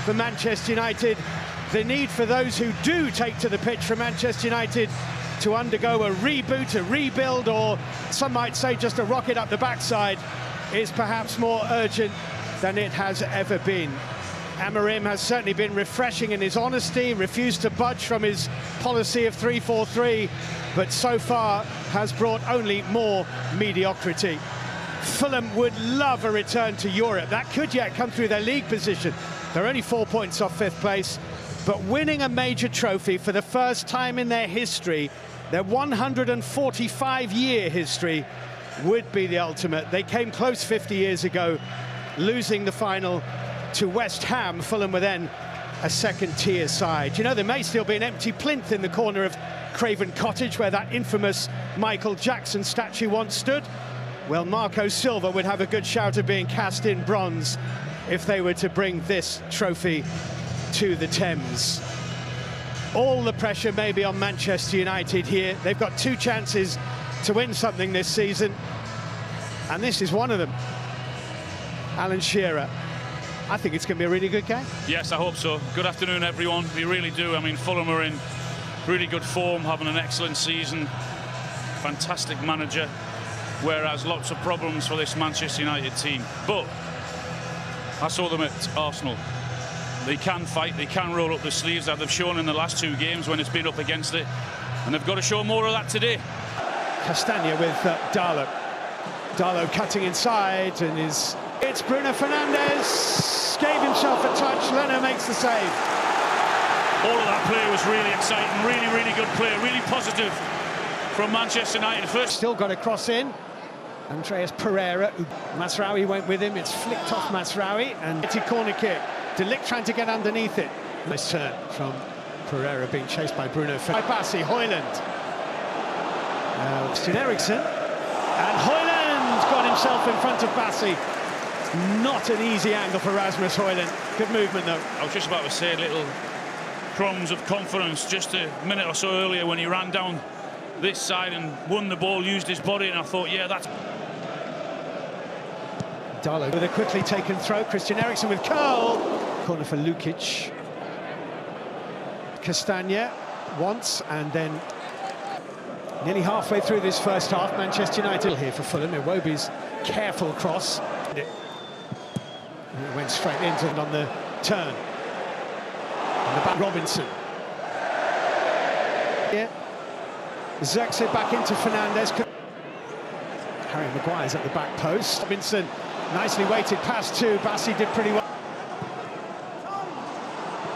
for Manchester United. The need for those who do take to the pitch for Manchester United to undergo a reboot, a rebuild, or some might say just a rocket up the backside is perhaps more urgent than it has ever been. Amorim has certainly been refreshing in his honesty, refused to budge from his policy of 3-4-3, but so far has brought only more mediocrity. Fulham would love a return to Europe. That could yet come through their league position. They're only 4 points off fifth place, but winning a major trophy for the first time in their history, their 145-year history, would be the ultimate. They came close 50 years ago, losing the final to West Ham. Fulham were then a second-tier side. You know, there may still be an empty plinth in the corner of Craven Cottage where that infamous Michael Jackson statue once stood. Well, Marco Silva would have a good shout of being cast in bronze if they were to bring this trophy to the Thames. All the pressure may be on Manchester United here. They've got two chances to win something this season, and this is one of them. Alan Shearer, I think it's going to be a really good game. Yes, I hope so. Good afternoon, everyone. We really do. I mean, Fulham are in really good form, having an excellent season. Fantastic manager, whereas lots of problems for this Manchester United team. But I saw them at Arsenal. They can fight, they can roll up the sleeves, that they've shown in the last two games when it's been up against it. And they've got to show more of that today. Castagna with Darlow. Darlow cutting inside, and it's Bruno Fernandes. Gave himself a touch, Leno makes the save. All of that play was really exciting, really good play, really positive from Manchester United. First, still got a cross in. Andreas Pereira, Masraoui went with him, it's flicked off Masraoui, and it's a corner kick. De Ligt trying to get underneath it. Nice turn from Pereira, being chased by Bruno Fernandes. Bassi, Højlund. Christian Eriksen. And Højlund got himself in front of Bassi. Not an easy angle for Rasmus Højlund. Good movement, though. I was just about to say little crumbs of confidence just a minute or so earlier when he ran down this side and won the ball, used his body, and I thought, yeah, that's... Darlow with a quickly taken throw. Christian Eriksen with curl. Corner for Lukic. Castagna once, and then nearly halfway through this first half, Manchester United here for Fulham. Iwobi's careful cross. It went straight into it on the turn. And the back, Robinson. Yeah. Zirkzee back into Fernandes. Harry Maguire's at the back post. Robinson, nicely weighted pass to Bassi, did pretty well.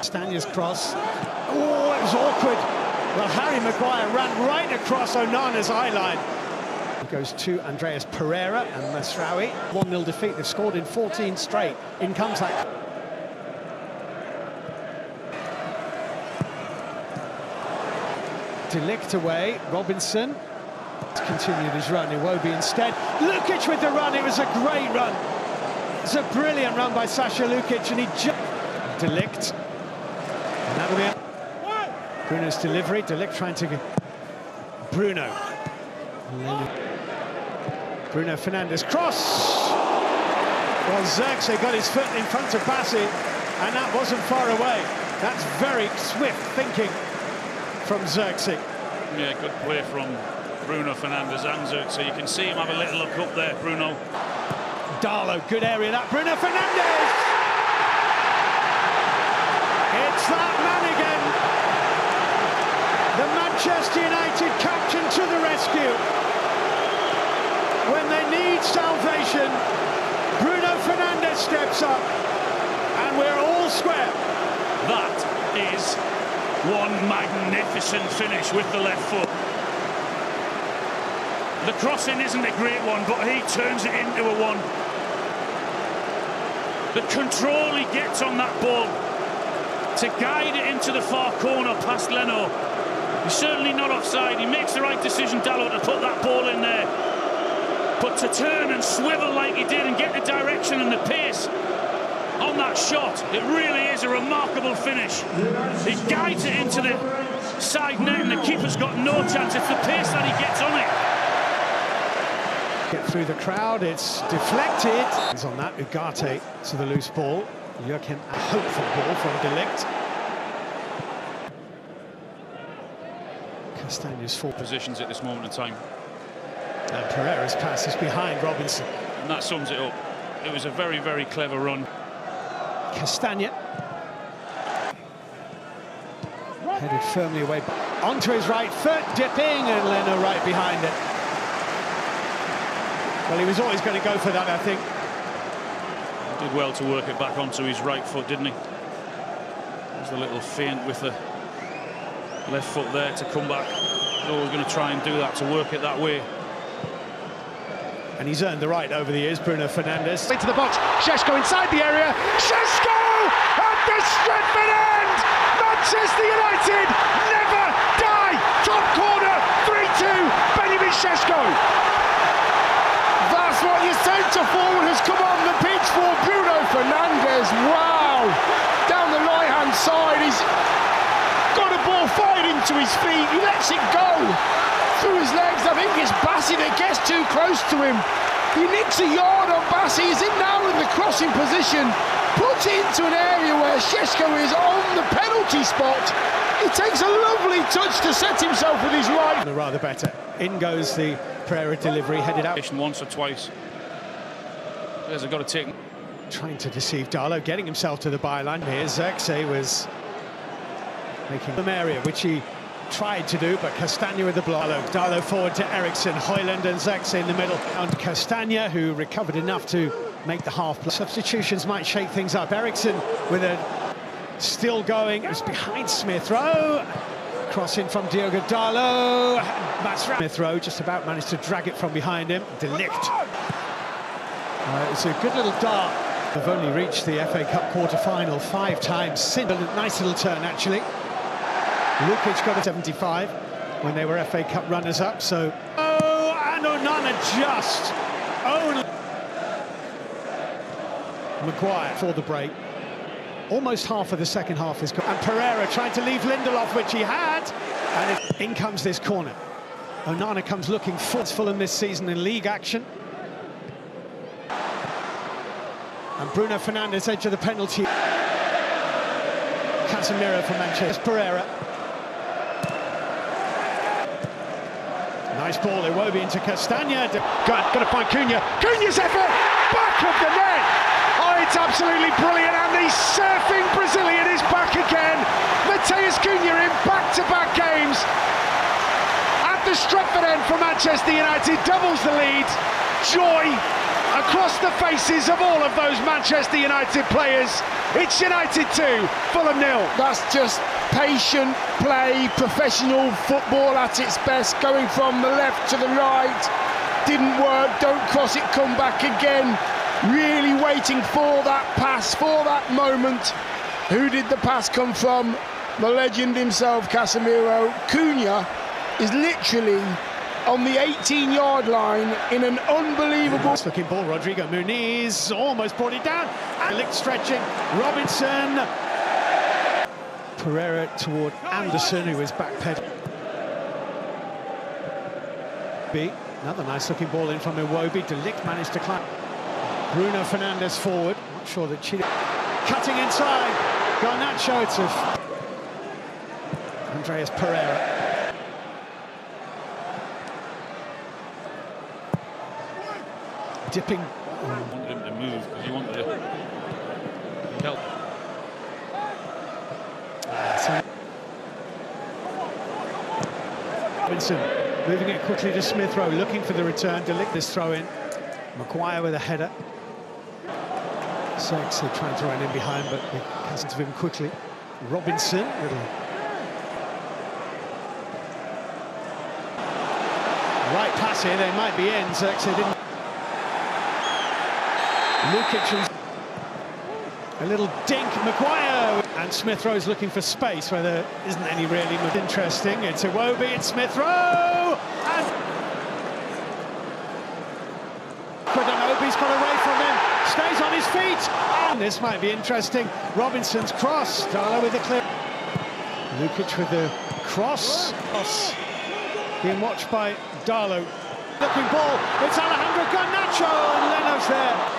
Stania's cross. Oh, it was awkward. Well, Harry Maguire ran right across Onana's eye line. It goes to Andreas Pereira and Masraoui. 1-0 defeat. They've scored in 14 straight. In comes that. De Ligt away. Robinson continued his run. Iwobi instead. Lukic with the run. It was a great run. It's a brilliant run by Sasha Lukic, and he just... De Ligt. And that'll be it. Bruno's delivery. De Ligt trying to... Bruno. Bruno Fernandes cross. Well, Zirkzee got his foot in front of Bassi, and that wasn't far away. That's very swift thinking from Zirkzee. Yeah, good play from Bruno Fernandes and Zirkzee. You can see him have a little look up there, Bruno. Darlow, good area that. Bruno Fernandes! It's that man again. The Manchester United captain to the rescue. When they need salvation, Bruno Fernandes steps up, and we're all square. That is one magnificent finish with the left foot. The crossing isn't a great one, but he turns it into a one. The control he gets on that ball to guide it into the far corner past Leno. He's certainly not offside. He makes the right decision, Darlow, to put that ball in there. But to turn and swivel like he did and get the direction and the pace on that shot, it really is a remarkable finish. He guides it into the side net and the keeper's got no chance. It's the pace that he gets on it. Get through the crowd, it's deflected. He's on that, Ugarte to the loose ball. Joachim, a hopeful ball from Delict. Castagne's full positions at this moment in time. And Pereira's pass is behind Robinson. And that sums it up. It was a very, very clever run. Castagna. Headed firmly away. Onto his right foot, dipping, and Leno right behind it. Well, he was always going to go for that, I think. He did well to work it back onto his right foot, didn't he? There's a little feint with the left foot there to come back. He's always going to try and do that, to work it that way. And he's earned the right over the years, Bruno Fernandes. Into the box, Šeško inside the area. Šeško at the Stretford end! Manchester United never die! Top corner, 3-2, Benjamin Šeško. That's what your centre-forward has come on the pitch for, Bruno Fernandes. Wow! Down the right-hand side, he's got a ball fired into his feet. He lets it go through his legs. I think it's Bassi that gets too close to him. He nicks a yard on Bassi. He's in now in the crossing position. Puts it into an area where Šeško is on the penalty spot. He takes a lovely touch to set himself with his right. Rather better. In goes the Pereira delivery, headed out. Once or twice. There's got to take. Trying to deceive Darlow, getting himself to the byline. Here, Zirkzee was making the area, which he tried to do, but Castagna with the block. Darlow forward to Eriksson, Højlund and Zirkzee in the middle. And Castagna, who recovered enough to make the half. Substitutions might shake things up. Eriksson with a still going. It was behind Smith Rowe. Cross in from Diogo Darlow. Smith Rowe just about managed to drag it from behind him. Delict. It's a good little dart. They've only reached the FA Cup quarter-final 5 times since. A nice little turn, actually. Lukic got a 75 when they were FA Cup runners-up, so... Oh, and Onana just only... Maguire for the break. Almost half of the second half is gone. And Pereira trying to leave Lindelof, which he had. And in comes this corner. Onana comes looking full in this season in league action. And Bruno Fernandes edge of the penalty. Casemiro for Manchester. Pereira. Nice ball, Iwobi into Castagna. Got to find Cunha. Cunha's effort! Back of the net! Oh, it's absolutely brilliant, and the surfing Brazilian is back again. Matheus Cunha in back-to-back games. At the Stretford end for Manchester United, doubles the lead. Joy across the faces of all of those Manchester United players. It's United 2, Fulham 0. That's just patient play, professional football at its best, going from the left to the right. Didn't work, don't cross it, come back again. Really waiting for that pass, for that moment. Who did the pass come from? The legend himself, Casemiro. Cunha is literally on the 18-yard line in an unbelievable... Nice looking ball, Rodrigo Muniz almost brought it down. Lick stretching, Robinson. Pereira toward Anderson, who is backpedaling. Another nice looking ball in from Iwobi. De Ligt managed to climb. Bruno Fernandes forward. Not sure that Chile... Cutting inside. Garnacho to Andreas Pereira. Dipping. He wanted him to move because he wanted to help. Robinson moving it quickly to Smith Rowe, looking for the return. De Ligt this throw in. Maguire with a header. Zirkzee trying to run in behind, but he hasn't of him quickly. Robinson, little right pass here. They might be in. Zirkzee didn't. Lukic, a little dink, Maguire, and Smith Rowe's looking for space where there isn't any really interesting. It's Iwobi, it's Smith Rowe, and Quadonobi's got away from him, stays on his feet, and this might be interesting. Robinson's cross, Darlow with the clear. Lukic with the cross, being watched by Darlow. Looking ball, it's Alejandro Garnacho, and Leno's there.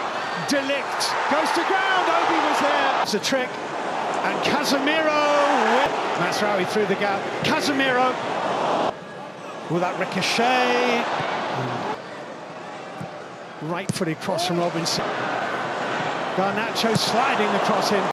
Delict goes to ground. Obi was there. It's a trick. And Casemiro. Masraoui through the gap. Casemiro. Will that ricochet? Right-footed cross from Robinson. Garnacho sliding the cross in.